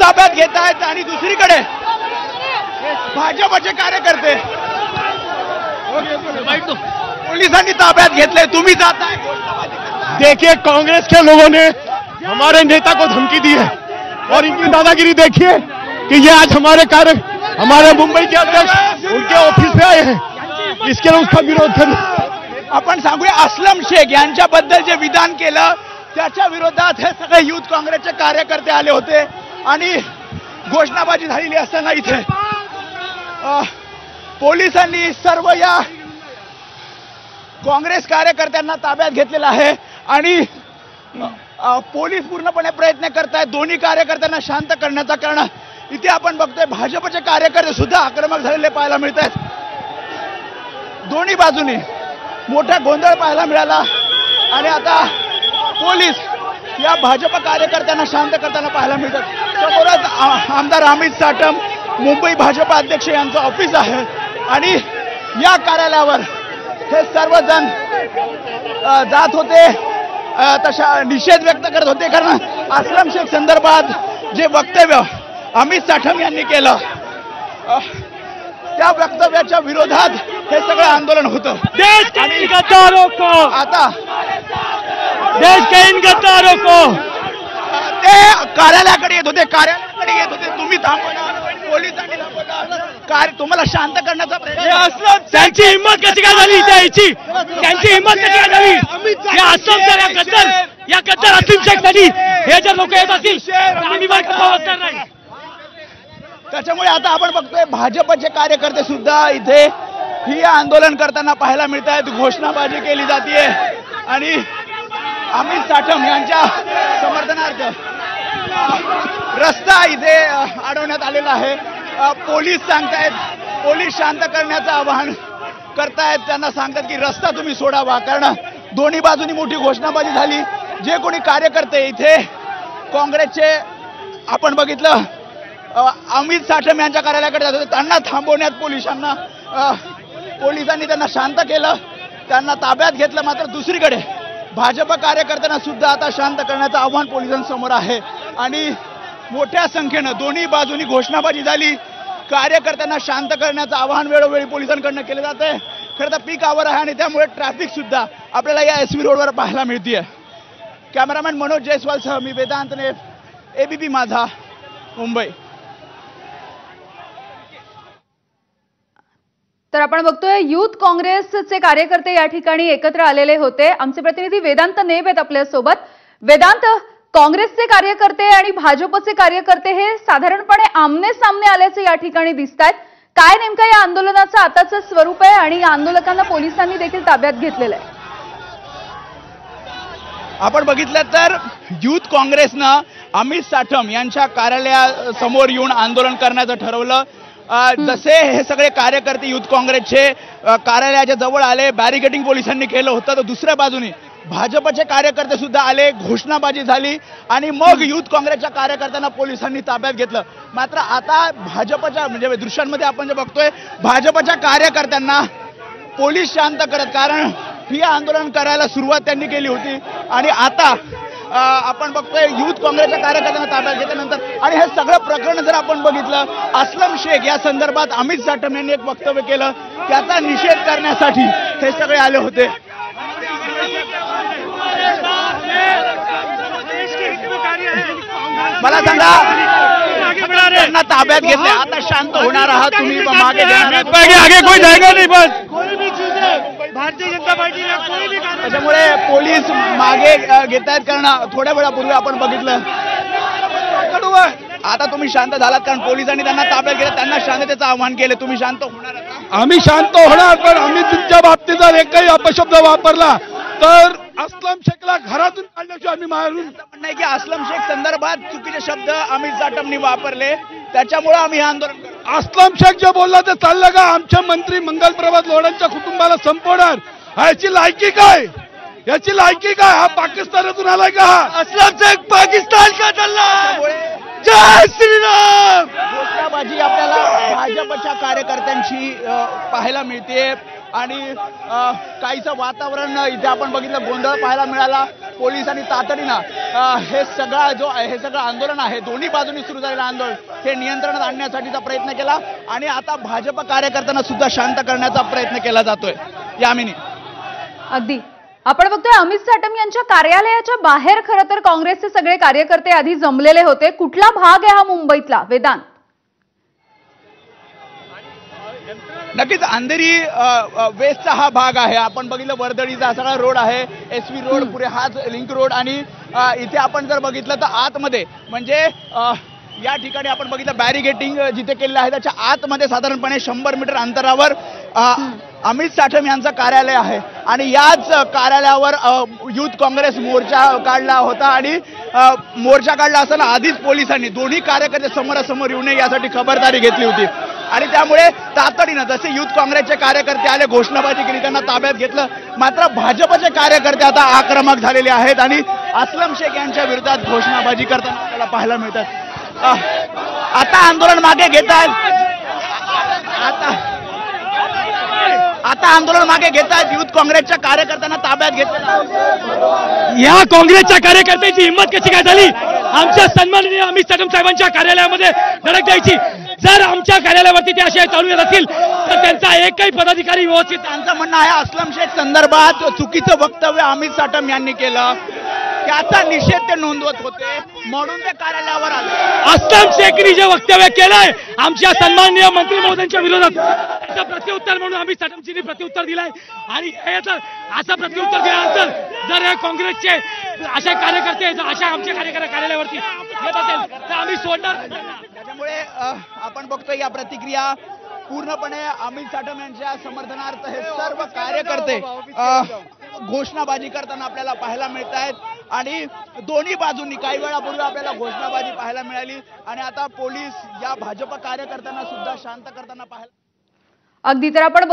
ताब्यात घेत आहेत आणि दुसरीकडे भाजपचे कार्यकर्ते पुलिसांनी ताब्यात घेतले। तुम्ही जाताय। देखिए, कांग्रेस के लोगों ने हमारे नेता को धमकी दी है और इनकी दादागिरी देखिए कि ये आज हमारे मुंबई के अध्यक्ष उनके ऑफिस में आए हैं, इसके लिए उसका विरोध करने। आपण सांगूया, असलम शेख यांच्याबद्दल जे विधान केलं त्याच्या विरोधात हे सगळे युथ काँग्रेसचे कार्यकर्ते आले होते आणि घोषणाबाजी झालेली असताना इथे पोलिसांनी सर्व या काँग्रेस कार्यकर्त्यांना ताब्यात घेतलेलं आहे आणि पोलीस पूर्णपणे प्रयत्न करतायत दोन्ही कार्यकर्त्यांना शांत करण्याचा। कारण इथे आपण बघतोय भाजपचे कार्यकर्ते सुद्धा आक्रमक झालेले पाहायला मिळत आहेत। दोन्ही बाजूनी मोठा गोंधळ पाहायला मिळाला आणि आता पोलीस या भाजप कार्यकर्त्यांना शांत करताना पाहायला मिळतात। समोरच आमदार अमित साटम मुंबई भाजप अध्यक्ष यांचं ऑफिस आहे आणि या कार्यालयावर हे सर्वजण जात होते, तशा निषेध व्यक्त करत होते। कारण असलम शेख संदर्भात जे वक्तव्य अमित साटम यांनी केलं त्या वक्तव्याच्या विरोधात हे सगळं आंदोलन होतं। देश के इन गद्दारों को, आता देश के इन गद्दारों को ते कार्यालयाकडे येत होते, तुम्ही थांबवला, पोलिसांनी थांबवला, तुम्हाला शांत करण्याचा प्रयत्न। त्यांची हिंमत कशी काय झाली यायची, त्यांची हिंमत कशी काय झाली? या गद्दार असलम शेख साठी हे जर लोक येत असतील आम्ही वाटणार नाही। त्याच्यामुळे आता आपण बघतोय भाजपचे कार्यकर्ते सुद्धा इथे ही आंदोलन करताना पाहायला मिळत आहेत। घोषणाबाजी केली जाते आणि अमित साटम यांच्या समर्थनार्थ रस्ता इथे अडवण्यात आलेला आहे। पोलीस सांगतायत, पोलीस शांत करण्याचं आवाहन करतायत, त्यांना सांगतात की रस्ता तुम्ही सोडावा। कारण दोन्ही बाजूनी मोठी घोषणाबाजी झाली। जे कोणी कार्यकर्ते इथे काँग्रेसचे आपण बघितलं अमित साटम यांच्या कार्यालयाकडे जात होते, त्यांना थांबवण्यात पोलिसांनी त्यांना शांत केलं, त्यांना ताब्यात घेतलं। मात्र दुसरीकडे भाजप कार्यकर्त्यांना सुद्धा आता शांत करण्याचं आव्हान पोलिसांसमोर आहे आणि मोठ्या संख्येनं दोन्ही बाजूनी घोषणाबाजी झाली। कार्यकर्त्यांना शांत करण्याचं आवाहन वेळोवेळी पोलिसांकडून केलं जात आहे। खरं तर पीक आवर आहे आणि त्यामुळे ट्रॅफिक सुद्धा आपल्याला या एसवी रोडवर पाहायला मिळते। कॅमेरामॅन मनोज जयस्वालसह मी वेदांत ने, एबीपी माझा, मुंबई। तर आपण बघतोय युथ काँग्रेसचे कार्यकर्ते या ठिकाणी एकत्र आलेले होते। आमचे प्रतिनिधी वेदांत नेब आहेत आपल्या सोबत। वेदांत, काँग्रेसचे कार्यकर्ते आणि भाजपचे कार्यकर्ते हे साधारणपणे आमने सामने आल्याचे या ठिकाणी दिसतात। काय नेमकं या आंदोलनाचं आताचं स्वरूप आहे आणि या आंदोलकांना पोलिसांनी देखील ताब्यात घेतलेलं आहे? आपण बघितलं तर युथ काँग्रेसनं अमित साटम यांच्या कार्यालयासमोर येऊन आंदोलन करण्याचं ठरवलं। जसे हे सगळे कार्यकर्ते युथ काँग्रेसचे कार्यालयाच्या जवळ आले, बॅरिकेडिंग पोलिसांनी केलं होतं, तर दुसऱ्या बाजूने भाजपचे कार्यकर्ते सुद्धा आले, घोषणाबाजी झाली आणि मग युथ काँग्रेसच्या कार्यकर्त्यांना पोलिसांनी ताब्यात घेतलं। मात्र आता भाजपच्या म्हणजे दृश्यांमध्ये आपण जे बघतोय भाजपच्या कार्यकर्त्यांना पोलीस शांत करत, कारण ही आंदोलन करायला सुरुवात त्यांनी केली होती आणि आता आपण बघतोय युथ काँग्रेसच्या कार्यकर्त्यांना ताब्यात घेतल्यानंतर आणि हे सगळं प्रकरण जर आपण बघितलं असलम शेख या संदर्भात अमित साटम यांनी एक वक्तव्य केलं, त्याचा निषेध करण्यासाठी हे सगळे आले होते। मला सांगा, त्यांना ताब्यात घेतले, आता शांत होणार आहात तुम्ही? मागे आगे कोई जाएगा नहीं, बस भारतीय जनता पार्टीला कोणी भी। त्याच्यामुळे पोलीस मागे घेत आहेत, कारण थोड्या वेळापूर्वी आपण बघितलं। आता तुम्ही शांत झालात कारण पोलिसांनी त्यांना ताब्यात घेतलं, त्यांना शांततेचं आवाहन केलं, तुम्ही शांत होणार? आम्ही शांत होणार, पण आम्ही तुमच्या बाबतीत जर एकही अपशब्द वापरला तर असलम शेखला घरातून काढण्याशिवाय आम्ही मारून नाही की असलम शेख संदर्भात चुकीचे शब्द अमित साटमनी वापरले, त्याच्यामुळे आम्ही हे आंदोलन करतो। असलम शेख जे बोलला ते चाललं का? आमचे मंत्री मंगलप्रभात लोढांच्या कुटुंबाला संपवणार, याची लायकी काय? याची लायकी काय? हा पाकिस्तानातून आलाय का? असलम शेख पाकिस्तान का चालला? जय श्रीराम। घोषणाबाजी आपल्याला भाजपच्या कार्यकर्त्यांची पाहायला मिळते। आणि काहीचं वातावरण इथे आपण बघितलं, गोंधळ पाहायला मिळाला. पोलिसांनी तातडीनं हे सगळं आंदोलन आहे, दोन्ही बाजूंनी सुरू झालेलं आंदोलन हे नियंत्रणात आणण्यासाठीचा प्रयत्न केला आणि आता भाजप कार्यकर्त्यांना सुद्धा शांत करण्याचा प्रयत्न केला जातोय. यामिनी, अगदी आपण बघतोय अमित साटम यांच्या कार्यालयाच्या बाहेर खरं तर काँग्रेसचे सगळे कार्यकर्ते आधी जमलेले होते. कुठला भाग आहे हा मुंबईतला, वेदांत? नक्कीच अंधेरी वेस्टचा हा भाग आहे. आपण बघितलं वर्दळीचा हा सगळा रोड आहे, SV रोड, पुढे हाच लिंक रोड आणि इथे आपण जर बघितलं तर आतमध्ये म्हणजे या ठिकाणी आपण बघितलं बॅरिगेटिंग जिथे केलेलं आहे त्याच्या आतमध्ये साधारणपणे 100 मीटर अंतरावर अमित साटम यांचं कार्यालय आहे आणि याच कार्यालयावर युथ काँग्रेस मोर्चा काढला होता आणि मोर्चा काढला असताना आधीच पोलिसांनी दोन्ही कार्यकर्ते समोरासमोर येऊ नये यासाठी खबरदारी घेतली होती आणि त्यामुळे तातडीनं जसे युथ काँग्रेसचे कार्यकर्ते आले, घोषणाबाजी केली, त्यांना ताब्यात घेतलं. मात्र भाजपचे कार्यकर्ते आता आक्रमक झालेले आहेत आणि असलम शेख यांच्या विरोधात घोषणाबाजी करताना आपल्याला पाहायला मिळतात. आता आंदोलन मागे घेत आहेत, आता आंदोलन मागे घेत आहेत. युथ काँग्रेसच्या कार्यकर्त्यांना ताब्यात घेतलं. या काँग्रेसच्या कार्यकर्त्यांची हिंमत कशी काय झाली आमच्या सन्माननीय अमित साटम साहेबांच्या कार्यालयामध्ये धडक द्यायची? जर आमच्या कार्यालयावरती ते असे चालू येत असतील तर त्यांचा एकही पदाधिकारी व्यवस्थित. त्यांचं म्हणणं आहे असलम शेख संदर्भात चुकीचं वक्तव्य अमित साटम यांनी केलं, त्याचा निषेध ते नोंदवत होते म्हणून ते कार्यालयावर आले. असलम शेखनी जे वक्तव्य केलंय आमच्या सन्माननीय मंत्री महोदयांच्या विरोधात त्याचं प्रत्युत्तर म्हणून अमित साटमजींनी प्रत्युत्तर दिलंय आणि असं प्रत्युत्तर दिल्यानंतर जर हे काँग्रेसचे अशा कार्यकर्ते अशा आमच्या कार्यालयावरती येत असेल तर आम्ही सोडणार. त्याच्यामुळे आपण बघतोय या प्रतिक्रिया पूर्णपणे अमित साटम यांच्या समर्थनार्थ हे सर्व कार्यकर्ते घोषणाबाजी करताना आपल्याला पाहायला मिळत आहेत आणि दोन्ही बाजूंनी काही वेळापूर्वी आपल्याला घोषणाबाजी पाहायला मिळाली आणि आता पोलीस या भाजप कार्यकर्त्यांना सुद्धा शांत करताना पाहायला. अगदी तर आपण